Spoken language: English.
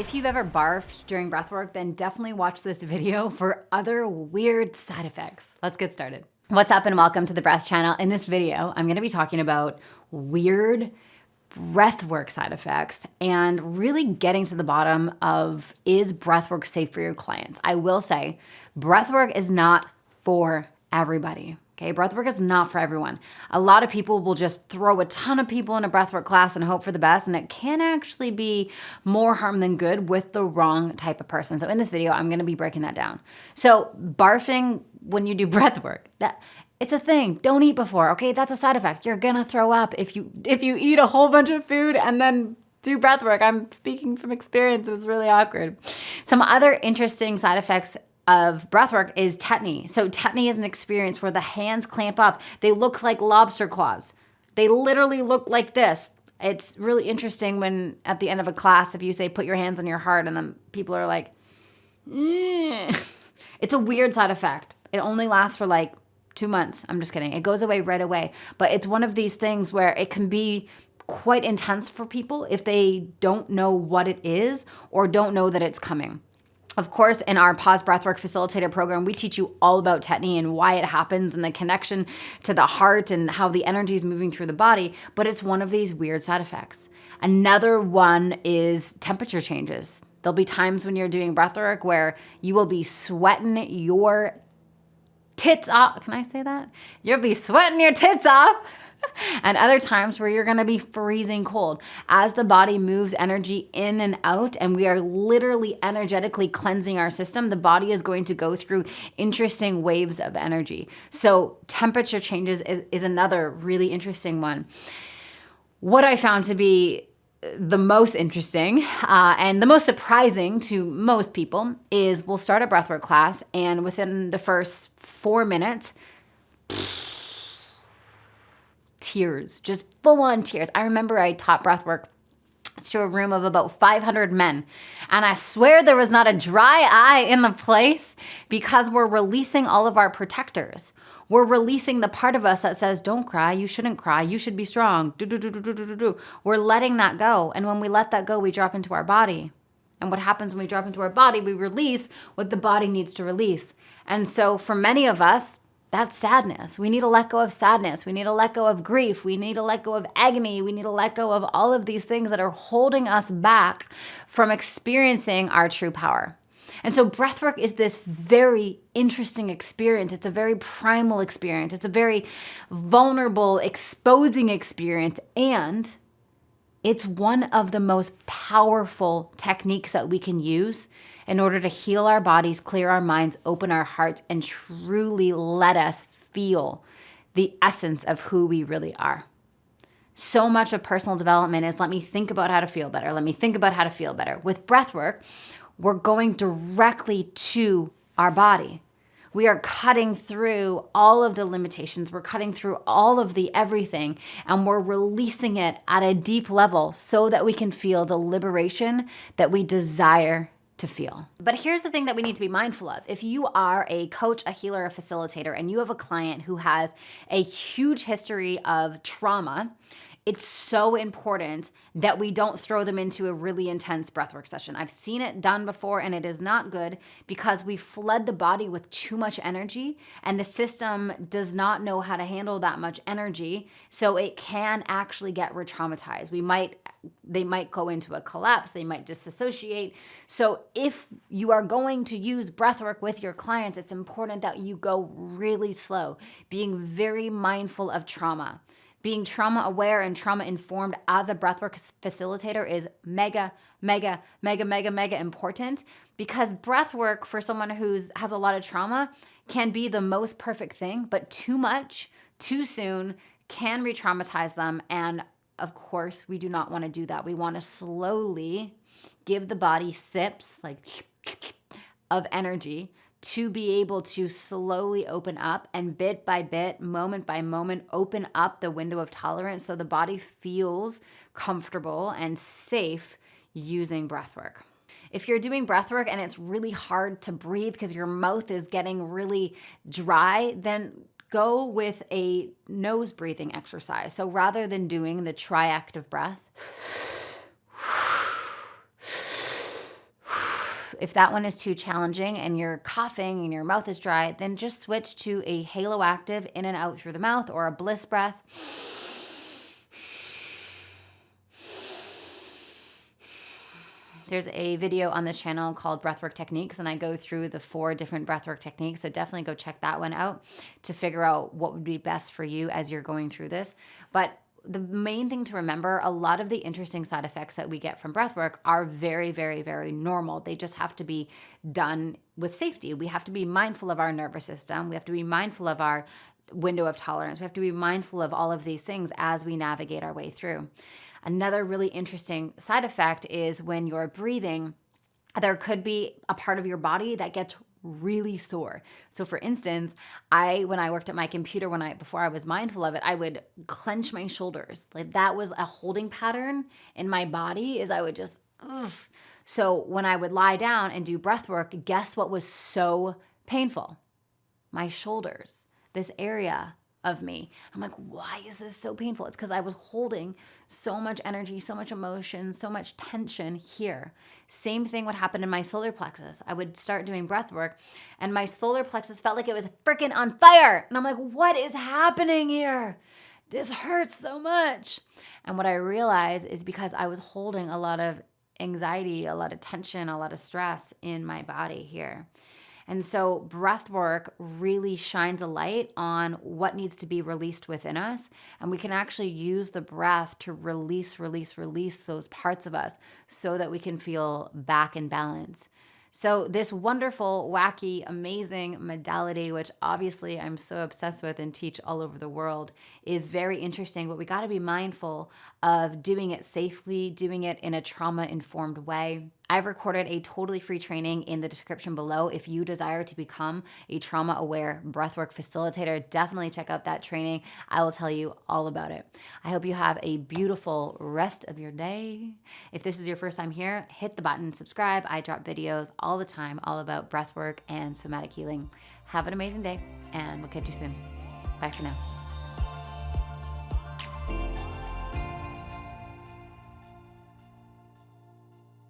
If you've ever barfed during breathwork, then definitely watch this video for other weird side effects. Let's get started. What's up and welcome to the Breath Channel. In this video, I'm gonna be talking about weird breathwork side effects and really getting to the bottom of, is breathwork safe for your clients? I will say, breathwork is not for everybody. Okay, breathwork is not for everyone. A lot of people will just throw a ton of people in a breathwork class and hope for the best, and it can actually be more harm than good with the wrong type of person. So in this video, I'm gonna be breaking that down. So barfing when you do breathwork, it's a thing. Don't eat before, okay? That's a side effect. You're gonna throw up if you eat a whole bunch of food and then do breathwork. I'm speaking from experience, it's really awkward. Some other interesting side effects of breathwork is TETANY. So TETANY is an experience where the hands clamp up. They look like lobster claws. They literally look like this. It's really interesting when at the end of a class, if you say, put your hands on your heart, and then people are like, it's a weird side effect. It only lasts for like 2 months. I'm just kidding. It goes away right away. But it's one of these things where it can be quite intense for people if they don't know what it is or don't know that it's coming. Of course, in our Pause Breathwork Facilitator program, we teach you all about TETANY and why it happens and the connection to the heart and how the energy is moving through the body, but it's one of these weird side effects. Another one is temperature changes. There'll be times when you're doing breathwork where you will be sweating your tits off. Can I say that? You'll be sweating your tits off. And other times where you're gonna be freezing cold. As the body moves energy in and out, and we are literally energetically cleansing our system, the body is going to go through interesting waves of energy. So temperature changes is another really interesting one. What I found to be the most interesting and the most surprising to most people is we'll start a breathwork class, and within the first 4 minutes, tears, just full-on tears. I remember I taught breathwork to a room of about 500 men, and I swear there was not a dry eye in the place because we're releasing all of our protectors. We're releasing the part of us that says, don't cry, you shouldn't cry, you should be strong. We're letting that go, and when we let that go, we drop into our body. And what happens when we drop into our body? We release what the body needs to release. And so for many of us, that's sadness. We need to let go of sadness. We need to let go of grief. We need to let go of agony. We need to let go of all of these things that are holding us back from experiencing our true power. And so breathwork is this very interesting experience. It's a very primal experience. It's a very vulnerable, exposing experience. And it's one of the most powerful techniques that we can use in order to heal our bodies, clear our minds, open our hearts, and truly let us feel the essence of who we really are. So much of personal development is, let me think about how to feel better. Let me think about how to feel better. With breathwork, we're going directly to our body. We are cutting through all of the limitations. We're cutting through all of the everything, and we're releasing it at a deep level so that we can feel the liberation that we desire to feel. But here's the thing that we need to be mindful of. If you are a coach, a healer, a facilitator, and you have a client who has a huge history of trauma, it's so important that we don't throw them into a really intense breathwork session. I've seen it done before, and it is not good because we flood the body with too much energy, and the system does not know how to handle that much energy, so it can actually get re-traumatized. They might go into a collapse, they might disassociate. So if you are going to use breathwork with your clients, it's important that you go really slow, being very mindful of trauma. Being trauma aware and trauma informed as a breathwork facilitator is mega important, because breathwork for someone has a lot of trauma can be the most perfect thing, but too much, too soon can re-traumatize them. And of course, we do not want to do that. We want to slowly give the body sips of energy to be able to slowly open up and bit by bit, moment by moment, open up the window of tolerance so the body feels comfortable and safe using breathwork. If you're doing breathwork and it's really hard to breathe because your mouth is getting really dry, then go with a nose breathing exercise. So rather than doing the triactive breath, If that one is too challenging and you're coughing and your mouth is dry, then just switch to a halo active in and out through the mouth, or a bliss breath. There's a video on this channel called Breathwork Techniques, and I go through the 4 different breathwork techniques. So definitely go check that one out to figure out what would be best for you as you're going through this. But the main thing to remember, a lot of the interesting side effects that we get from breathwork are very, very, very normal. They just have to be done with safety. We have to be mindful of our nervous system. We have to be mindful of our window of tolerance. We have to be mindful of all of these things as we navigate our way through. Another really interesting side effect is when you're breathing, there could be a part of your body that gets really sore. So for instance, when I worked at my computer before I was mindful of it, I would clench my shoulders. Like that was a holding pattern in my body, is I would just, ugh. So when I would lie down and do breath work, guess what was so painful? My shoulders, this area of me. I'm like, why is this so painful? It's because I was holding so much energy, so much emotion, so much tension here. Same thing would happen in my solar plexus. I would start doing breath work and my solar plexus felt like it was freaking on fire. And I'm like, what is happening here? This hurts so much. And what I realized is because I was holding a lot of anxiety, a lot of tension, a lot of stress in my body here. And so breath work really shines a light on what needs to be released within us. And we can actually use the breath to release those parts of us so that we can feel back in balance. So this wonderful, wacky, amazing modality, which obviously I'm so obsessed with and teach all over the world, is very interesting, but we got to be mindful of doing it safely, doing it in a trauma-informed way. I've recorded a totally free training in the description below. If you desire to become a trauma-aware breathwork facilitator, definitely check out that training. I will tell you all about it. I hope you have a beautiful rest of your day. If this is your first time here, hit the button, subscribe. I drop videos all the time all about breathwork and somatic healing. Have an amazing day, and we'll catch you soon. Bye for now.